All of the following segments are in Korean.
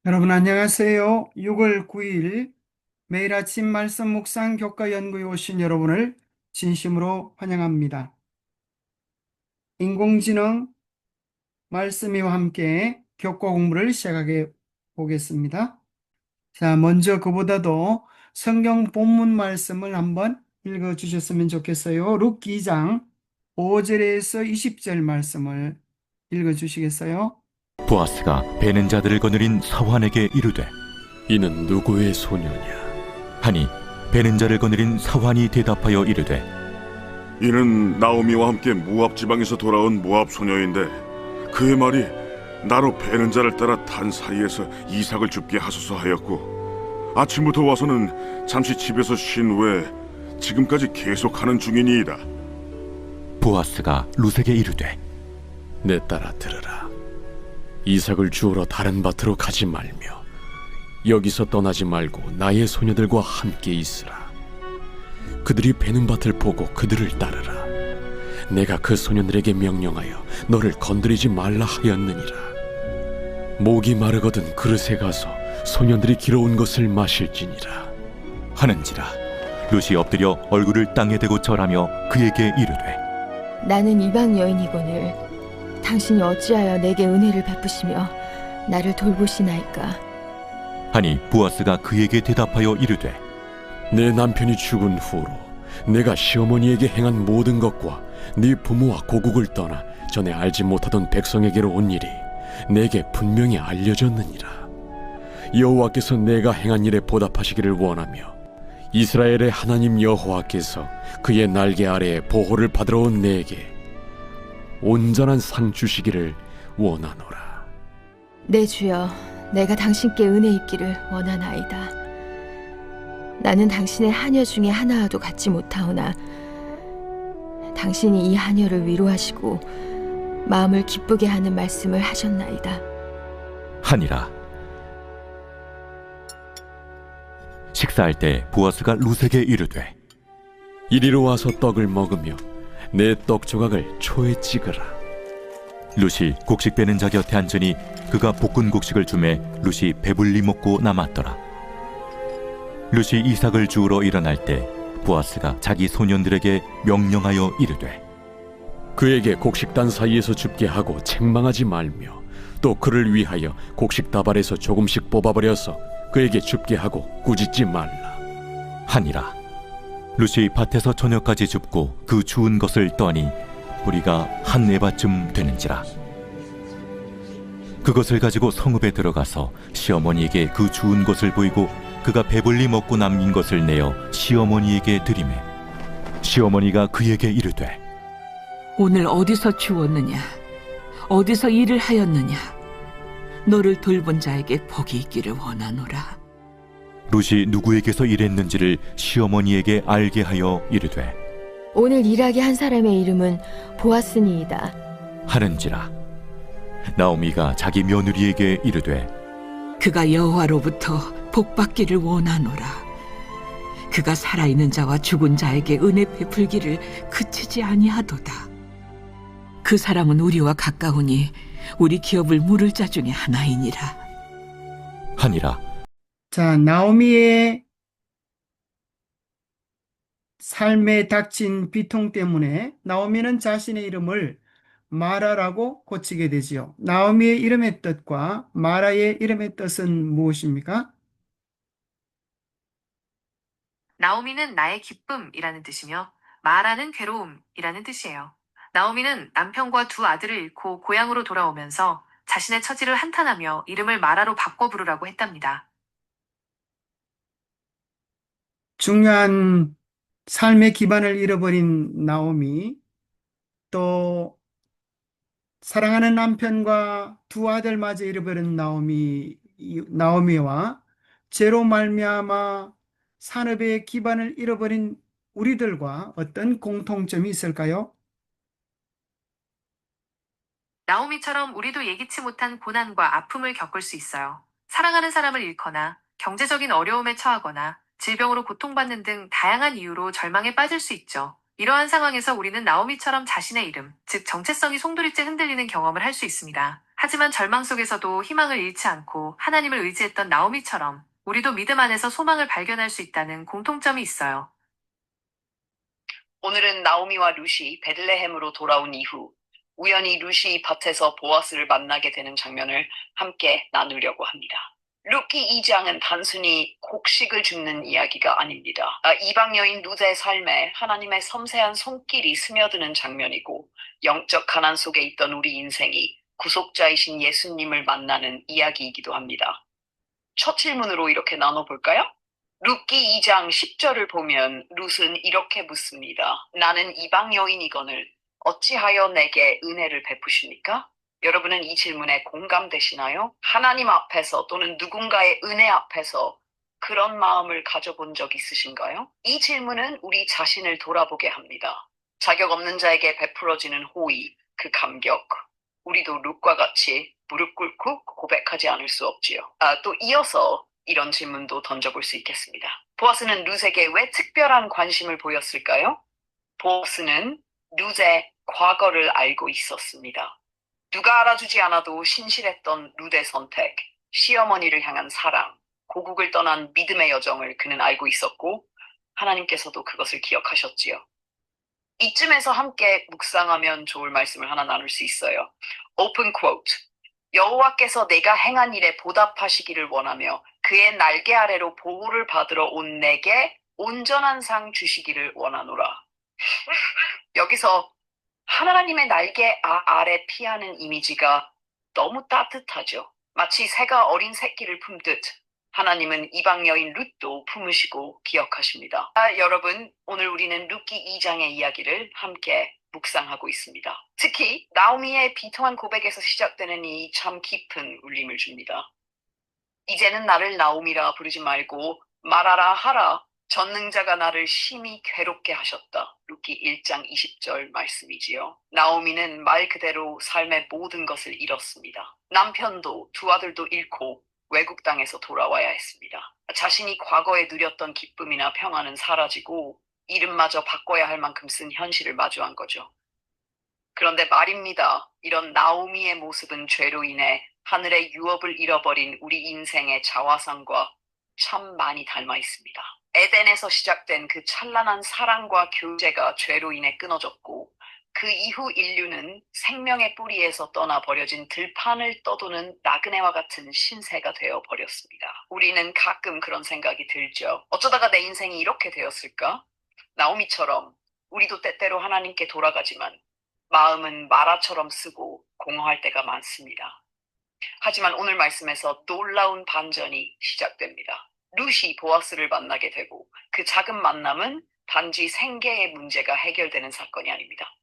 여러분 안녕하세요. 6월 9일 매일 아침 말씀 묵상 교과 연구에 오신 여러분을 진심으로 환영합니다. 인공지능 말씀이와 함께 교과 공부를 시작하게 보겠습니다. 자, 먼저 그보다도 성경 본문 말씀을 한번 읽어 주셨으면 좋겠어요. 룻기 2장 5절에서 20절 말씀을 읽어 주시겠어요? 보아스가 베는 자들을 거느린 사환에게 이르되 이는 누구의 소녀냐? 하니 베는 자를 거느린 사환이 대답하여 이르되 이는 나오미와 함께 모압 지방에서 돌아온 모압 소녀인데 그의 말이 나로 베는 자를 따라 탄 사이에서 이삭을 줍게 하소서 하였고 아침부터 와서는 잠시 집에서 쉰 후에 지금까지 계속하는 중이니이다. 보아스가 룻에게 이르되 내 딸아 들으라. 이삭을 주우러 다른 밭으로 가지 말며 여기서 떠나지 말고 나의 소녀들과 함께 있으라. 그들이 베는 밭을 보고 그들을 따르라. 내가 그 소년들에게 명령하여 너를 건드리지 말라 하였느니라. 목이 마르거든 그릇에 가서 소년들이 길어온 것을 마실지니라. 하는지라 룻이 엎드려 얼굴을 땅에 대고 절하며 그에게 이르되 나는 이방 여인이거늘 당신이 어찌하여 내게 은혜를 베푸시며 나를 돌보시나이까. 하니 보아스가 그에게 대답하여 이르되 내 남편이 죽은 후로 내가 시어머니에게 행한 모든 것과 네 부모와 고국을 떠나 전에 알지 못하던 백성에게로 온 일이 내게 분명히 알려졌느니라. 여호와께서 내가 행한 일에 보답하시기를 원하며 이스라엘의 하나님 여호와께서 그의 날개 아래에 보호를 받으러 온 내게 온전한 상 주시기를 원하노라. 내 주여, 내가 당신께 은혜 있기를 원하나이다. 나는 당신의 하녀 중에 하나와도 같지 못하오나 당신이 이 하녀를 위로하시고 마음을 기쁘게 하는 말씀을 하셨나이다. 하니라. 식사할 때 보아스가 룻에게 이르되 이리로 와서 떡을 먹으며 내 떡 조각을 초에 찍으라. 룻이 곡식 베는 자 곁에 앉으니 그가 볶은 곡식을 주매 룻이 배불리 먹고 남았더라. 룻이 이삭을 주우러 일어날 때 보아스가 자기 소년들에게 명령하여 이르되 그에게 곡식단 사이에서 줍게 하고 책망하지 말며 또 그를 위하여 곡식 다발에서 조금씩 뽑아버려서 그에게 줍게 하고 꾸짖지 말라. 하니라. 룻이 밭에서 저녁까지 줍고 그 주운 것을 떠니 뿌리가 한 에바쯤 되는지라. 그것을 가지고 성읍에 들어가서 시어머니에게 그 주운 것을 보이고 그가 배불리 먹고 남긴 것을 내어 시어머니에게 드리매 시어머니가 그에게 이르되 오늘 어디서 주웠느냐? 어디서 일을 하였느냐? 너를 돌본 자에게 복이 있기를 원하노라. 룻이 누구에게서 일했는지를 시어머니에게 알게 하여 이르되 오늘 일하게 한 사람의 이름은 보아스니이다. 하는지라. 나오미가 자기 며느리에게 이르되 그가 여호와로부터 복받기를 원하노라. 그가 살아있는 자와 죽은 자에게 은혜 베풀기를 그치지 아니하도다. 그 사람은 우리와 가까우니 우리 기업을 물을 자 중에 하나이니라. 하니라. 자, 나오미의 삶에 닥친 비통 때문에 나오미는 자신의 이름을 마라라고 고치게 되지요. 나오미의 이름의 뜻과 마라의 이름의 뜻은 무엇입니까? 나오미는 나의 기쁨이라는 뜻이며 마라는 괴로움이라는 뜻이에요. 나오미는 남편과 두 아들을 잃고 고향으로 돌아오면서 자신의 처지를 한탄하며 이름을 마라로 바꿔 부르라고 했답니다. 중요한 삶의 기반을 잃어버린 나오미, 또 사랑하는 남편과 두 아들마저 잃어버린 나오미와 죄로 말미암아 산업의 기반을 잃어버린 우리들과 어떤 공통점이 있을까요? 나오미처럼 우리도 예기치 못한 고난과 아픔을 겪을 수 있어요. 사랑하는 사람을 잃거나 경제적인 어려움에 처하거나 질병으로 고통받는 등 다양한 이유로 절망에 빠질 수 있죠. 이러한 상황에서 우리는 나오미처럼 자신의 이름, 즉 정체성이 송두리째 흔들리는 경험을 할 수 있습니다. 하지만 절망 속에서도 희망을 잃지 않고 하나님을 의지했던 나오미처럼 우리도 믿음 안에서 소망을 발견할 수 있다는 공통점이 있어요. 오늘은 나오미와 룻이 베들레헴으로 돌아온 이후 우연히 룻이 밭에서 보아스를 만나게 되는 장면을 함께 나누려고 합니다. 룻기 2장은 단순히 곡식을 줍는 이야기가 아닙니다. 이방 여인 룻의 삶에 하나님의 섬세한 손길이 스며드는 장면이고 영적 가난 속에 있던 우리 인생이 구속자이신 예수님을 만나는 이야기이기도 합니다. 첫 질문으로 이렇게 나눠볼까요? 룻기 2장 10절을 보면 룻은 이렇게 묻습니다. 나는 이방 여인이거늘 어찌하여 내게 은혜를 베푸십니까? 여러분은 이 질문에 공감되시나요? 하나님 앞에서 또는 누군가의 은혜 앞에서 그런 마음을 가져본 적 있으신가요? 이 질문은 우리 자신을 돌아보게 합니다. 자격 없는 자에게 베풀어지는 호의, 그 감격. 우리도 룻과 같이 무릎 꿇고 고백하지 않을 수 없지요. 또 이어서 이런 질문도 던져볼 수 있겠습니다. 보아스는 룻에게 왜 특별한 관심을 보였을까요? 보아스는 룻의 과거를 알고 있었습니다. 누가 알아주지 않아도 신실했던 룻의 선택, 시어머니를 향한 사랑, 고국을 떠난 믿음의 여정을 그는 알고 있었고 하나님께서도 그것을 기억하셨지요. 이쯤에서 함께 묵상하면 좋을 말씀을 하나 나눌 수 있어요. 오픈 쿼트. 여호와께서 내가 행한 일에 보답하시기를 원하며 그의 날개 아래로 보호를 받으러 온 내게 온전한 상 주시기를 원하노라. 여기서 하나님의 날개 아래 피하는 이미지가 너무 따뜻하죠. 마치 새가 어린 새끼를 품듯 하나님은 이방 여인 룻도 품으시고 기억하십니다. 여러분, 오늘 우리는 룻기 2장의 이야기를 함께 묵상하고 있습니다. 특히 나오미의 비통한 고백에서 시작되는 이 참 깊은 울림을 줍니다. 이제는 나를 나오미라 부르지 말고 말하라 하라. 전능자가 나를 심히 괴롭게 하셨다. 룻기 1장 20절 말씀이지요. 나오미는 말 그대로 삶의 모든 것을 잃었습니다. 남편도 두 아들도 잃고 외국 땅에서 돌아와야 했습니다. 자신이 과거에 누렸던 기쁨이나 평안은 사라지고 이름마저 바꿔야 할 만큼 쓴 현실을 마주한 거죠. 그런데 말입니다. 이런 나오미의 모습은 죄로 인해 하늘의 유업을 잃어버린 우리 인생의 자화상과 참 많이 닮아 있습니다. 에덴에서 시작된 그 찬란한 사랑과 교제가 죄로 인해 끊어졌고 그 이후 인류는 생명의 뿌리에서 떠나 버려진 들판을 떠도는 나그네와 같은 신세가 되어 버렸습니다. 우리는 가끔 그런 생각이 들죠. 어쩌다가 내 인생이 이렇게 되었을까? 나오미처럼 우리도 때때로 하나님께 돌아가지만 마음은 마라처럼 쓰고 공허할 때가 많습니다. 하지만 오늘 말씀에서 놀라운 반전이 시작됩니다. 룻이 보아스를 만나게 되고 그 작은 만남은 단지 생계의 문제가 해결되는 사건이 아닙니다.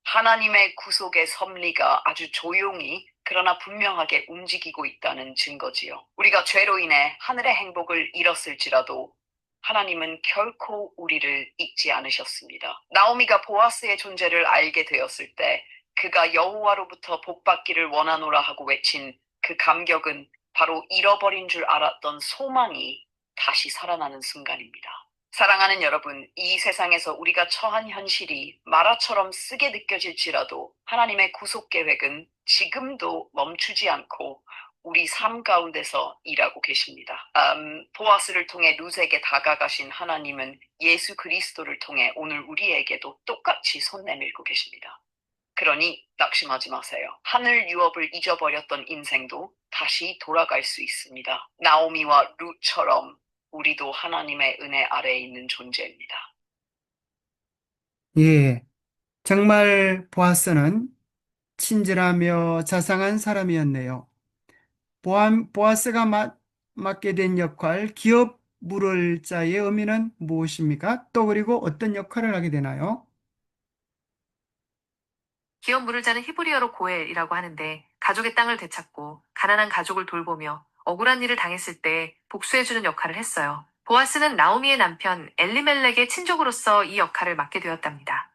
하나님의 구속의 섭리가 아주 조용히 그러나 분명하게 움직이고 있다는 증거지요. 우리가 죄로 인해 하늘의 행복을 잃었을지라도 하나님은 결코 우리를 잊지 않으셨습니다. 나오미가 보아스의 존재를 알게 되었을 때 그가 여호와로부터 복받기를 원하노라 하고 외친 그 감격은 바로 잃어버린 줄 알았던 소망이 다시 살아나는 순간입니다. 사랑하는 여러분, 이 세상에서 우리가 처한 현실이 마라처럼 쓰게 느껴질지라도 하나님의 구속 계획은 지금도 멈추지 않고 우리 삶 가운데서 일하고 계십니다. 보아스를 통해 룻에게 다가가신 하나님은 예수 그리스도를 통해 오늘 우리에게도 똑같이 손 내밀고 계십니다. 그러니 낙심하지 마세요. 하늘 유업을 잊어버렸던 인생도 다시 돌아갈 수 있습니다. 나오미와 룻처럼 우리도 하나님의 은혜 아래에 있는 존재입니다. 예, 정말 보아스는 친절하며 자상한 사람이었네요. 보아스가 맡게 된 역할, 기업 물을 자의 의미는 무엇입니까? 또 그리고 어떤 역할을 하게 되나요? 기업 물을 자는 히브리어로 고엘이라고 하는데 가족의 땅을 되찾고 가난한 가족을 돌보며 억울한 일을 당했을 때 복수해주는 역할을 했어요. 보아스는 나오미의 남편 엘리멜렉의 친족으로서 이 역할을 맡게 되었답니다.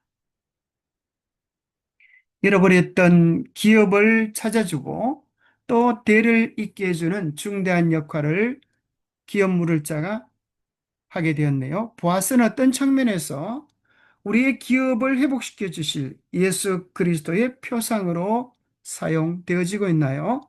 잃어버렸던 기업을 찾아주고 또 대를 잇게 해주는 중대한 역할을 기업 물을 자가 하게 되었네요. 보아스는 어떤 측면에서 우리의 기업을 회복시켜 주실 예수 그리스도의 표상으로 사용되어지고 있나요?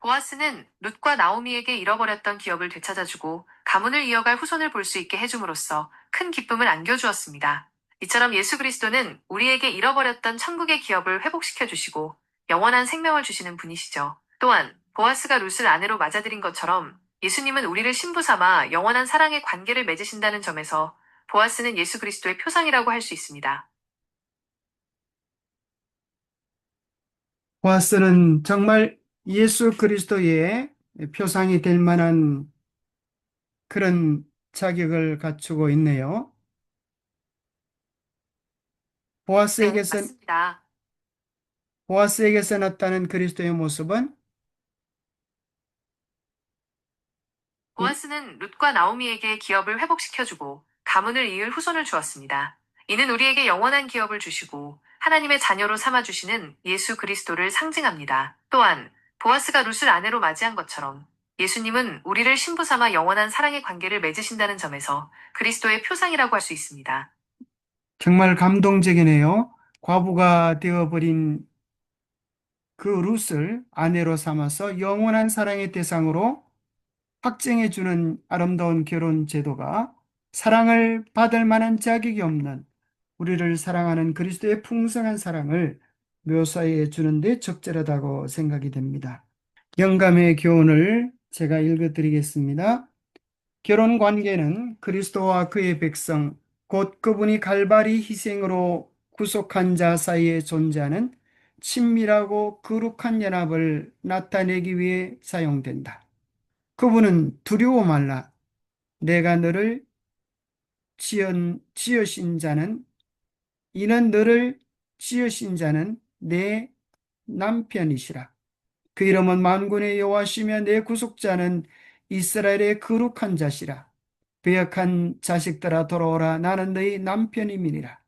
보아스는 룻과 나오미에게 잃어버렸던 기업을 되찾아주고 가문을 이어갈 후손을 볼 수 있게 해줌으로써 큰 기쁨을 안겨주었습니다. 이처럼 예수 그리스도는 우리에게 잃어버렸던 천국의 기업을 회복시켜 주시고 영원한 생명을 주시는 분이시죠. 또한 보아스가 룻을 아내로 맞아들인 것처럼 예수님은 우리를 신부 삼아 영원한 사랑의 관계를 맺으신다는 점에서 보아스는 예수 그리스도의 표상이라고 할 수 있습니다. 보아스는 정말 예수 그리스도의 표상이 될 만한 그런 자격을 갖추고 있네요. 네, 보아스에게서, 맞습니다. 보아스에게서 나타난 그리스도의 모습은 보아스는 룻과 나오미에게 기업을 회복시켜주고 가문을 이을 후손을 주었습니다. 이는 우리에게 영원한 기업을 주시고 하나님의 자녀로 삼아주시는 예수 그리스도를 상징합니다. 또한 보아스가 룻을 아내로 맞이한 것처럼 예수님은 우리를 신부 삼아 영원한 사랑의 관계를 맺으신다는 점에서 그리스도의 표상이라고 할 수 있습니다. 정말 감동적이네요. 과부가 되어버린 그 룻을 아내로 삼아서 영원한 사랑의 대상으로 확증해주는 아름다운 결혼 제도가 사랑을 받을 만한 자격이 없는 우리를 사랑하는 그리스도의 풍성한 사랑을 묘사해 주는데 적절하다고 생각이 됩니다. 영감의 교훈을 제가 읽어드리겠습니다. 결혼 관계는 그리스도와 그의 백성, 곧 그분이 갈바리 희생으로 구속한 자 사이에 존재하는 친밀하고 거룩한 연합을 나타내기 위해 사용된다. 그분은 두려워 말라. 내가 너를 지으신 자는, 이는 너를 지으신 자는 내 남편이시라. 그 이름은 만군의 여호와시며 내 구속자는 이스라엘의 거룩한 자시라. 배역한 자식들아 돌아오라. 나는 너희 남편임이니라.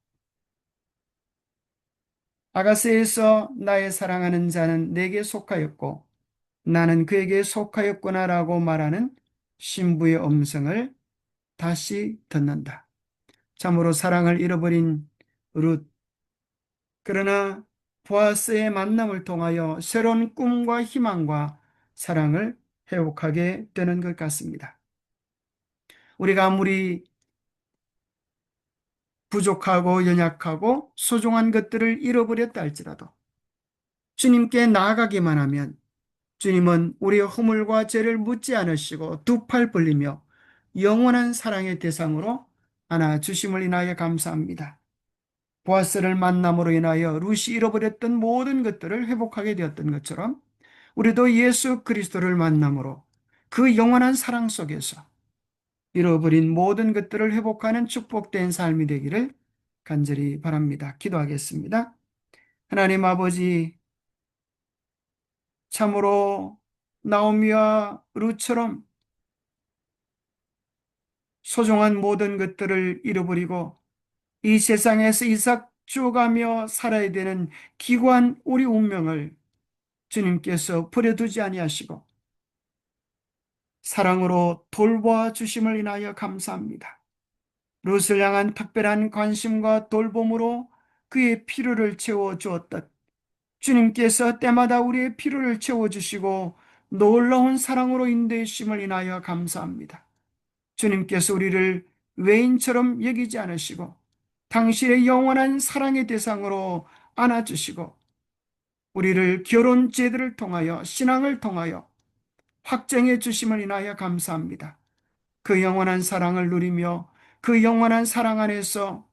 아가스에서 나의 사랑하는 자는 내게 속하였고 나는 그에게 속하였구나라고 말하는 신부의 음성을 다시 듣는다. 참으로 사랑을 잃어버린 룻, 그러나 보아스의 만남을 통하여 새로운 꿈과 희망과 사랑을 회복하게 되는 것 같습니다. 우리가 아무리 부족하고 연약하고 소중한 것들을 잃어버렸다 할지라도 주님께 나아가기만 하면 주님은 우리의 허물과 죄를 묻지 않으시고 두 팔 벌리며 영원한 사랑의 대상으로 안아주심을 인하여 감사합니다. 보아스를 만남으로 인하여 룻이 잃어버렸던 모든 것들을 회복하게 되었던 것처럼 우리도 예수 그리스도를 만남으로 그 영원한 사랑 속에서 잃어버린 모든 것들을 회복하는 축복된 삶이 되기를 간절히 바랍니다. 기도하겠습니다. 하나님 아버지, 참으로 나오미와 룻처럼 소중한 모든 것들을 잃어버리고 이 세상에서 이삭 죽어가며 살아야 되는 기구한 우리 운명을 주님께서 버려두지 아니하시고 사랑으로 돌보아 주심을 인하여 감사합니다. 룻을 향한 특별한 관심과 돌봄으로 그의 필요를 채워주었듯 주님께서 때마다 우리의 필요를 채워주시고 놀라운 사랑으로 인도해 주심을 인하여 감사합니다. 주님께서 우리를 외인처럼 여기지 않으시고 당신의 영원한 사랑의 대상으로 안아주시고 우리를 결혼 제도를 통하여 신앙을 통하여 확정해 주심을 인하여 감사합니다. 그 영원한 사랑을 누리며 그 영원한 사랑 안에서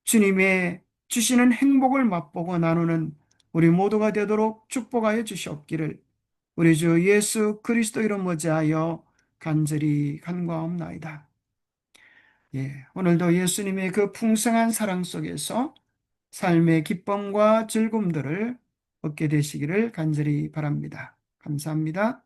주님의 주시는 행복을 맛보고 나누는 우리 모두가 되도록 축복하여 주시옵기를 우리 주 예수 그리스도 이름 모자하여 간절히 간구하옵나이다. 오늘도 예수님의 그 풍성한 사랑 속에서 삶의 기쁨과 즐거움들을 얻게 되시기를 간절히 바랍니다. 감사합니다.